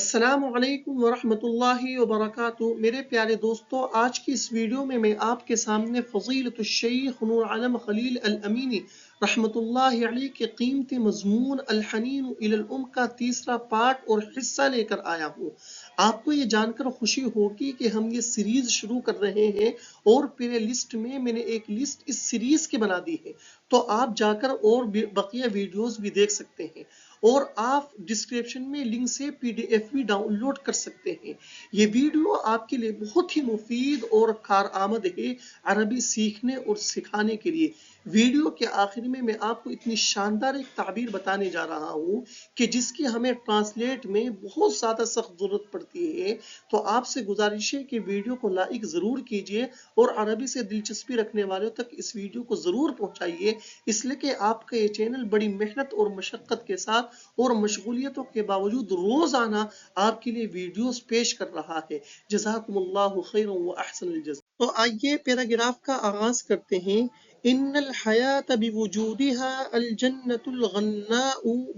السلام علیکم ورحمۃ اللہ وبرکاتہ۔ میرے پیارے دوستو، آج کی اس ویڈیو میں آپ کے سامنے فضیلت الشیخ نور عالم خلیل الامینی رحمۃ اللہ علیہ کے قیمتی مضمون الحنین الی الام کا تیسرا پارٹ اور حصہ لے کر آیا ہوں۔ آپ کو یہ جان کر خوشی ہوگی کہ ہم یہ سیریز شروع کر رہے ہیں اور پلے لسٹ میں نے ایک لسٹ اس سیریز کی بنا دی ہے، تو آپ جا کر اور بقیہ ویڈیوز بھی دیکھ سکتے ہیں، اور آپ ڈسکرپشن میں لنک سے PDF بھی ڈاؤن لوڈ کر سکتے ہیں۔ یہ ویڈیو آپ کے لیے بہت ہی مفید اور کارآمد ہے عربی سیکھنے اور سکھانے کے لیے۔ ویڈیو کے آخر میں آپ کو اتنی شاندار ایک تعبیر بتانے جا رہا ہوں کہ جس کی ہمیں ٹرانسلیٹ میں بہت زیادہ سخت ضرورت پڑتی ہے، تو آپ سے گزارش ہے کہ ویڈیو کو لائک ضرور کیجئے اور عربی سے دلچسپی رکھنے والوں تک اس ویڈیو کو ضرور پہنچائیے، اس لیے کہ آپ کا یہ چینل بڑی محنت اور مشقت کے ساتھ اور مشغولیتوں کے باوجود روزانہ آپ کے لیے ویڈیوز پیش کر رہا ہے۔ جزاکم اللہ خیر و احسن الجزاء۔ تو آئیے پیراگراف کا آغاز کرتے ہیں۔ ان الحیات بوجودها الجنة الغناء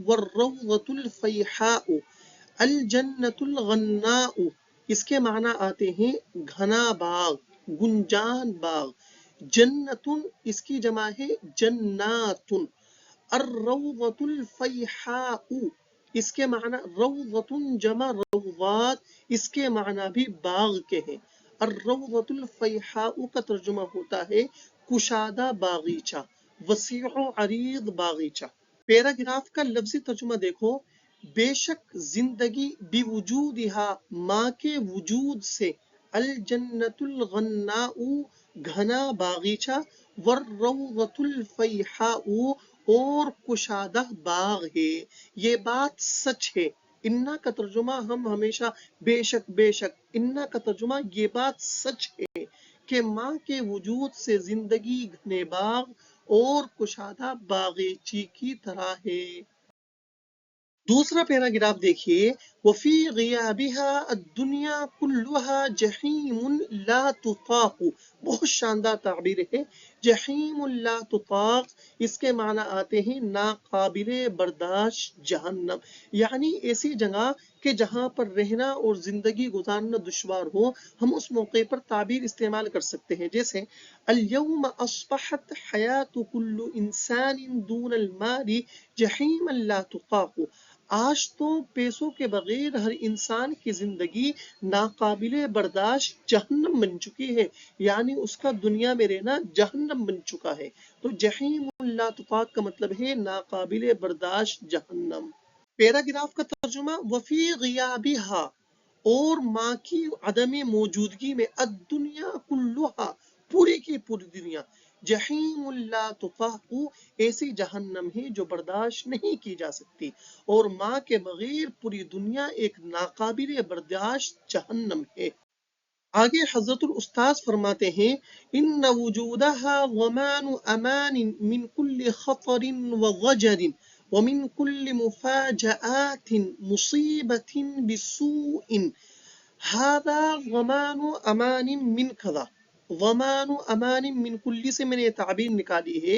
والروضة الفیحاء۔ الجنة الغناء اس کے معنی آتے ہیں گھنا باغ، گنجان باغ۔ جنت اس کی جمع ہے جنات۔ الروضة الفیحاء اس کے معنی روضۃ جمع روضات، اس کے معنی بھی باغ کے ہیں۔ الروضۃ الفیحاء کا ترجمہ ہوتا ہے کشادہ باغیچہ، وسیع و عریض باغیچہ۔ پیراگراف کا لفظی ترجمہ دیکھو۔ بے شک زندگی بوجودہا ماں کے وجود سے، الجنت الغناء گھنا باغیچہ، والروضۃ الفیحاء اور کشادہ باغ ہے، یہ بات سچ ہے۔ انا کا ترجمہ ہم ہمیشہ بے شک بے شک، انا کا ترجمہ یہ بات سچ ہے کہ ماں کے وجود سے زندگی گھنے باغ اور کشادہ باغیچی کی طرح ہے۔ دوسرا پیراگراف دیکھیے۔ وفی غیابها الدنیا کلها جحیم لا تطاق۔ بہت شاندار تعبیر ہے۔ جحیم لا تطاق اس کے معنی آتے ہیں ناقابل برداشت جہنم، یعنی ایسی جگہ کہ جہاں پر رہنا اور زندگی گزارنا دشوار ہو۔ ہم اس موقع پر تعبیر استعمال کر سکتے ہیں، جیسے اليوم اصبحت حیات کل انسان دون المال جحیما لا تطاق۔ آج تو پیسوں کے بغیر ہر انسان کی زندگی ناقابل برداشت جہنم بن چکی ہے، یعنی اس کا دنیا میں رہنا جہنم بن چکا ہے۔ تو جحیم لا تطاق کا مطلب ہے ناقابل برداشت جہنم۔ پیراگراف کا ترجمہ وفی غیابہا اور ماں کی عدم موجودگی میں، الدنیا کلہا پوری کی پوری دنیا، جحیم لا تطاق ایسی جہنم ہے جو برداشت نہیں کی جا سکتی، اور ماں کے بغیر پوری دنیا ایک ناقابل برداشت جہنم ہے۔ آگے حضرت الاستاذ فرماتے ہیں ان وجودها ضمان امان من كل خطر وضجر ومن كل مفاجآت مصیبة بسوء هذا ضمان امان من كذا۔ ضمان امان من کل سے میں نے یہ تعبیر نکالی ہے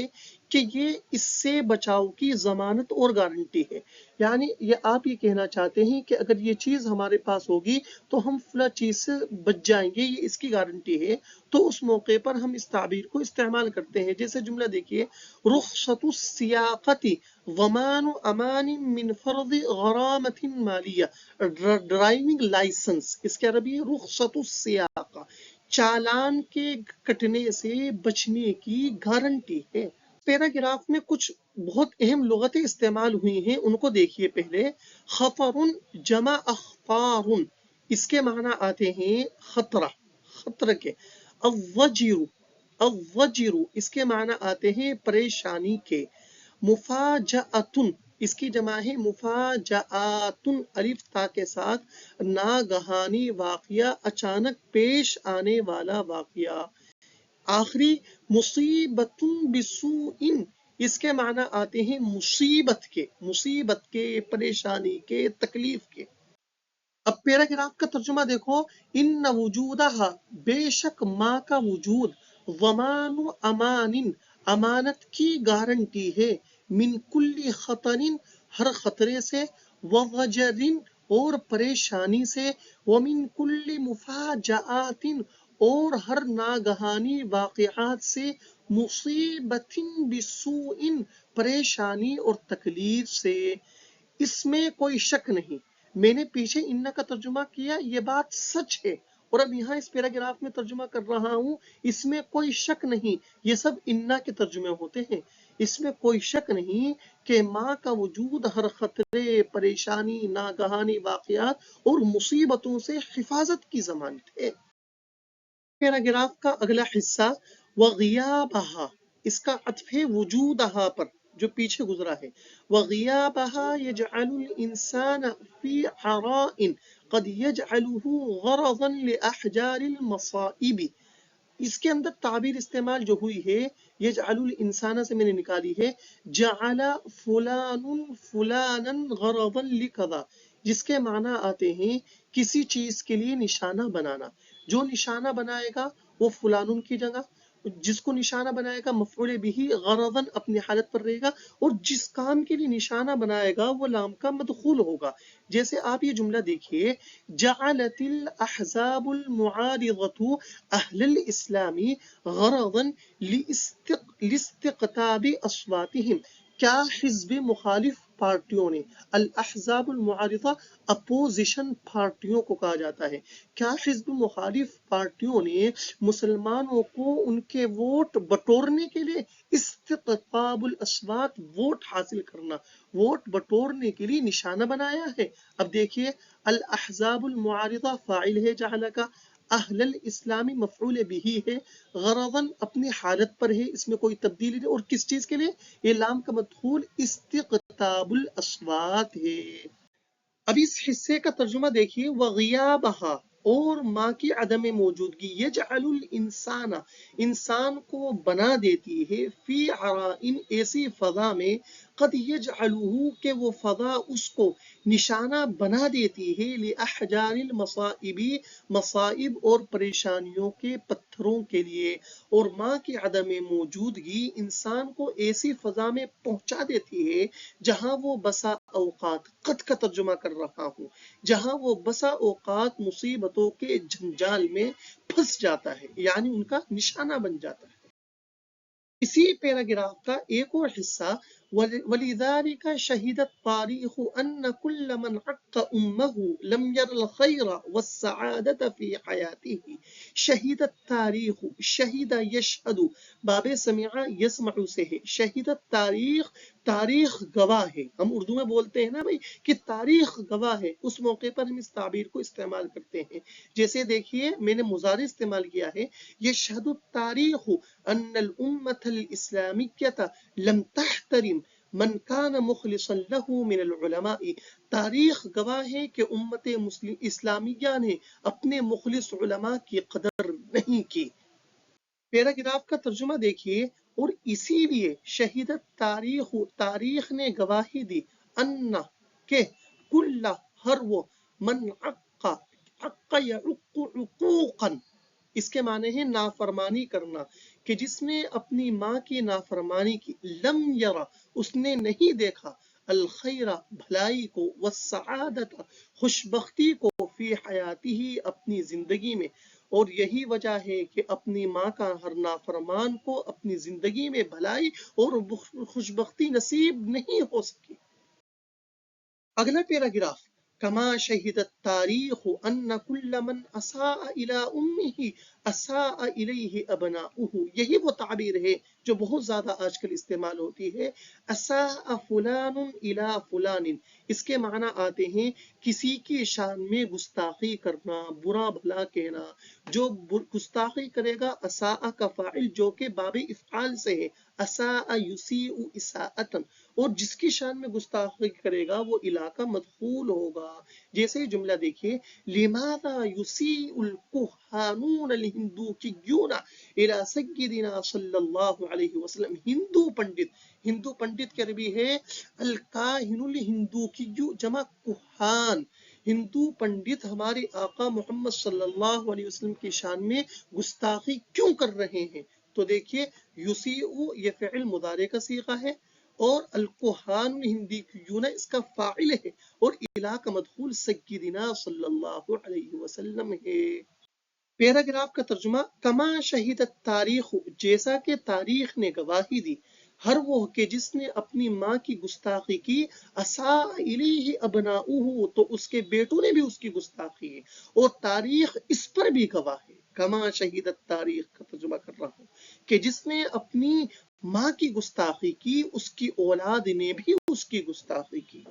کہ یہ اس سے بچاؤ کی ضمانت اور گارنٹی ہے، یعنی یہ آپ یہ کہنا چاہتے ہیں کہ اگر یہ چیز ہمارے پاس ہوگی تو ہم فلاں چیز سے بچ جائیں گے، یہ اس کی گارنٹی ہے۔ تو اس موقع پر ہم اس تعبیر کو استعمال کرتے ہیں، جیسے جملہ دیکھیے رخصت السیاقت ضمان امان من فرض غرامت مالیہ۔ ڈرائیونگ لائسنس اس کے عربی ہے رخصت السیاقہ، چالان کے کٹنے سے بچنے کی گارنٹی ہے۔ پیراگراف میں کچھ بہت اہم لغتیں استعمال ہوئی ہیں، ان کو دیکھیے پہلے۔ خطر جمع اخطار، اس کے معنی آتے ہیں خطرہ، خطر کے۔ الضجر، الضجر اس کے معنی آتے ہیں پریشانی کے۔ مفاجأۃ اس کی جمع ہے مفاجآت، الف تا کے ساتھ، ناگہانی واقعہ، اچانک پیش آنے والا واقعہ۔ آخری مصیبت بسوء اس کے معنی آتے ہیں مصیبت کے، مصیبت کے، پریشانی کے، تکلیف کے۔ اب پیراگراف کا ترجمہ دیکھو۔ ان وجودہا بے شک ماں کا وجود، ضمان امان امانت کی گارنٹی ہے، من کل خطر ہر خطرے سے، وضجر اور پریشانی سے، ومن کل مفاجآت اور ہر ناگہانی واقعات سے، مصیبت بسوء پریشانی اور تکلیف سے۔ اس میں کوئی شک نہیں، میں نے پیچھے ان کا ترجمہ کیا، یہ بات سچ ہے، اور اب یہاں اس پیراگراف میں ترجمہ کر رہا ہوں، اس میں کوئی شک نہیں، یہ سب انا کے ترجمے ہوتے ہیں، اس میں کوئی شک نہیں کہ ماں کا وجود ہر خطرے، پریشانی، ناگہانی واقعات اور مصیبتوں سے حفاظت کی ضمانت ہے۔ پیراگراف کا اگلا حصہ وغیابہا، اس کا عطف ہے وجودہا پر جو پیچھے گزرا ہے۔ وغیابہا یجعل الانسان فی عراء قد یجعلہ غرضا لاحجار المصائب۔ اس کے اندر تعبیر استعمال جو ہوئی ہے یجعل الانسان سے میں نے نکالی ہے، جعل فلان فلانا غرضا لکذا، جس کے معنی آتے ہیں کسی چیز کے لیے نشانہ بنانا، جو نشانہ بنائے گا وہ فلان کی جگہ، جس کو نشانہ بنائے گا مفعول بھی غرضاً اپنی حالت پر رہے گا، اور جس کام کے لیے نشانہ بنائے گا وہ لام کا مدخول ہوگا۔ جیسے آپ یہ جملہ دیکھیے، جعلت الاحزاب المعارضة اہل الاسلام غرضاً لاستقطاب اصواتهم، کیا حزب مخالف پارٹیوں نے، الاحزاب المعارضہ اپوزیشن پارٹیوں کو کہا جاتا ہے، کیا حزب مخالف پارٹیوں نے مسلمانوں کو ان کے ووٹ بٹورنے کے لیے، استقطاب الاصوات ووٹ حاصل کرنا، ووٹ بٹورنے کے لیے نشانہ بنایا ہے۔ اب دیکھیے، الاحزاب المعارضہ فاعل ہے جعل کا، اہل الاسلامی مفعول بھی ہے، غرضاً اپنی حالت پر ہے، اس میں کوئی تبدیلی نہیں، اور کس چیز کے لیے؟ یہ لام کا مدخول استقطاب الاصوات ہے۔ اب اس حصے کا ترجمہ دیکھیے، وغیابہا اور ماں کی عدم موجودگی، یجعل الانسان انسان کو بنا دیتی ہے، فی عرائن ایسی فضا میں، قد یجعلہ کہ وہ فضا اس کو نشانہ بنا دیتی ہے، لاحجار المصائب مصائب اور پریشانیوں کے پتھروں کے لیے، اور ماں کی عدم موجودگی انسان کو ایسی فضا میں پہنچا دیتی ہے جہاں وہ بسا اوقات، قد کا ترجمہ کر رہا ہوں، جہاں وہ بسا اوقات مصیبتوں کے جنجال میں پھنس جاتا ہے، یعنی ان کا نشانہ بن جاتا ہے۔ اسی پیراگراف کا ایک اور حصہ، وَلِذَلِكَ شَهِدَ التَّارِيخُ أَنَّ كُلَّ مَنْ عَقَّ أُمَّهُ لَمْ يَرَ الْخَيْرَ وَالسَّعَادَةَ فِي حَيَاتِهِ۔ شَهِدَ التَّارِيخُ، شَهِدَ يَشْهَدُ باب سمع یسمع سے ہے، شہید تاریخ، تاریخ گواہ ہے، ہم اردو میں بولتے ہیں نا بھائی کہ تاریخ گواہ ہے، اس موقع پر ہم اس تعبیر کو استعمال کرتے ہیں۔ جیسے دیکھیے، میں نے مضارع استعمال کیا ہے، یشہد التاریخ ان الامة الاسلامیہ لم تحترم من کان مخلصا له من العلماء۔ تاریخ گواہ ہے کہ امت اسلامیہ نے اپنے مخلص علماء کی قدر نہیں کی۔ پیراگراف کا ترجمہ دیکھیے، اور اسی لیے شہیدت تاریخ، تاریخ نے گواہی دی، ان کہ کل ہر وہ، من عق یعق عقوقا، اس کے معنی ہے نافرمانی کرنا، کہ جس نے اپنی ماں کی نافرمانی کی، لم یرا اس نے نہیں دیکھا، الخیر بھلائی کو، والسعادت خوش بختی کو، فی حیاتی ہی اپنی زندگی میں، اور یہی وجہ ہے کہ اپنی ماں کا ہر نافرمان کو اپنی زندگی میں بھلائی اور خوش بختی نصیب نہیں ہو سکی۔ اگلا پیراگراف، کما شہد التاریخ ان کل من اساء الى امه اساء الیہ ابناؤہ، یہی وہ تعبیر ہے جو بہت زیادہ آج کل استعمال ہوتی ہے، اساء فلان الی فلان، اس کے معنی آتے ہیں کسی کی شان میں گستاخی کرنا، برا بھلا کہنا، جو گستاخی کرے گا، اساء کا فاعل جو کہ باب افعال سے ہے، اساء یسیء اساءۃ، اور جس کی شان میں گستاخی کرے گا وہ الی کا مدخول ہوگا۔ جیسے جملہ دیکھیے، لماذا یسیء الکہانون الہندوکیون الی سیدنا صلی اللہ علیہ وسلم، ہندو پنڈت، ہندو پنڈت کی عربی ہے الکاہن الہندوکی جمع کہان، ہندو پنڈت ہمارے آقا محمد صلی اللہ علیہ وسلم کی شان میں گستاخی کیوں کر رہے ہیں؟ تو دیکھیے، یسیء یہ فعل مضارع کا صیغہ ہے، اور الکہان الہندیون اس کا فاعل ہے، اور الہ کا مدخول سیدنا صلی اللہ علیہ وسلم ہے۔ پیراگراف کا ترجمہ، کما شہیدت تاریخ، جیسا کہ تاریخ نے گواہی دی، ہر وہ کہ جس نے اپنی ماں کی گستاخی کی، اساء الیہ ابناؤہ، تو اس کے بیٹوں نے بھی اس کی گستاخی ہے، اور تاریخ اس پر بھی گواہ ہے۔ کما شہیدت تاریخ کا ترجمہ کر رہا ہوں کہ جس نے اپنی ماں کی گستاخی کی، اس کی اولاد نے بھی اس کی گستاخی کی۔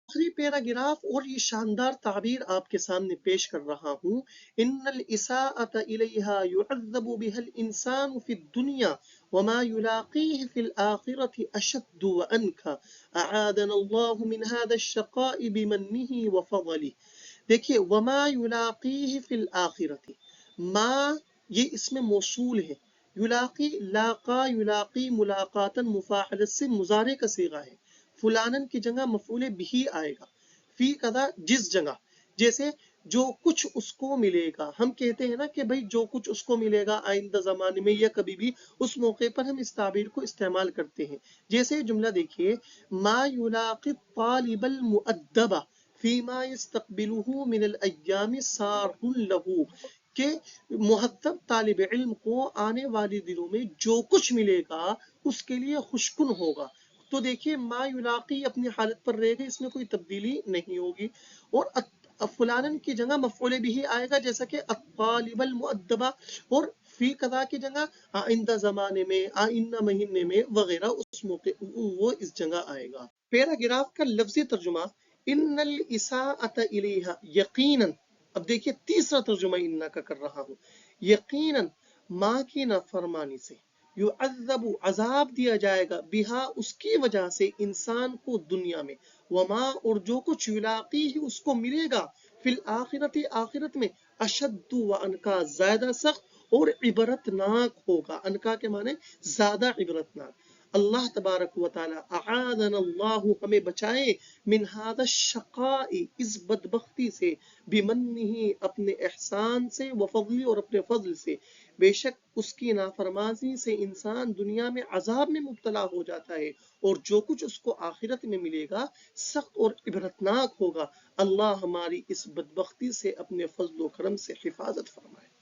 آخری پیراگراف اور یہ شاندار تعبیر آپ کے سامنے پیش کر رہا ہوں، ان الاساءة الیہا یعذب بها الانسان فی الدنیا وما یلاقیہ فی الآخرة اشد وانکا، اعاذنا اللہ من هذا الشقاء بمنہ وفضلہ۔ دیکھیے، وما یلاقیہ فی الآخرة، ما یہ اسم موصول ہے، یلاقی لاقا یلاقی ملاقاتن مفاعلت سے مضارع کا صیغہ ہے، فلانن کی جگہ مفعول بھی آئے گا، فی کذا جس جگہ، جیسے جو کچھ اس کو ملے گا، ہم کہتے ہیں نا کہ بھئی جو کچھ اس کو ملے گا آئندہ زمانے میں یا کبھی بھی، اس موقع پر ہم اس تعبیر کو استعمال کرتے ہیں۔ جیسے جملہ دیکھیے، ما یلاقی الطالب المؤدب فیما یستقبلہ من الایام سار لہ، کہ مہذب طالب علم کو آنے والے دنوں میں جو کچھ ملے گا اس کے لیے خوشکن ہوگا۔ تو دیکھیے، ما یلاقی اپنی حالت پر رہے گا، اس میں کوئی تبدیلی نہیں ہوگی، اور فلانن کی جگہ مفعول بھی آئے گا، جیسا کہ الطالب المؤدبہ، اور فی قضا کی جگہ آئندہ زمانے میں، آئندہ مہینے میں وغیرہ، اس موقع وہ اس جگہ آئے گا۔ پیراگراف کا لفظی ترجمہ، ان الاساءۃ الیہا، یقیناً، اب دیکھیے تیسرا ترجمہ انہا کا کر رہا ہوں، یقیناً ماں کی نافرمانی سے، یعذب عذاب دیا جائے گا، بہا اس کی وجہ سے، انسان کو دنیا میں، وما اور جو کچھ یلاقی اس کو ملے گا، فی الآخرت آخرت میں، اشد و انکا زیادہ سخت اور عبرتناک ہوگا۔ انکا کے معنی زیادہ عبرتناک۔ اللہ تبارک و تعالی، اعاذنا اللہ، ہمیں بچائے، من ھذا الشقاء، اس بدبختی سے، بمنہ، اپنے احسان سے، وفضل، اور اپنے فضل سے، بے شک اس کی نافرمانی سے انسان دنیا میں عذاب میں مبتلا ہو جاتا ہے، اور جو کچھ اس کو آخرت میں ملے گا سخت اور عبرتناک ہوگا۔ اللہ ہماری اس بدبختی سے اپنے فضل و کرم سے حفاظت فرمائے۔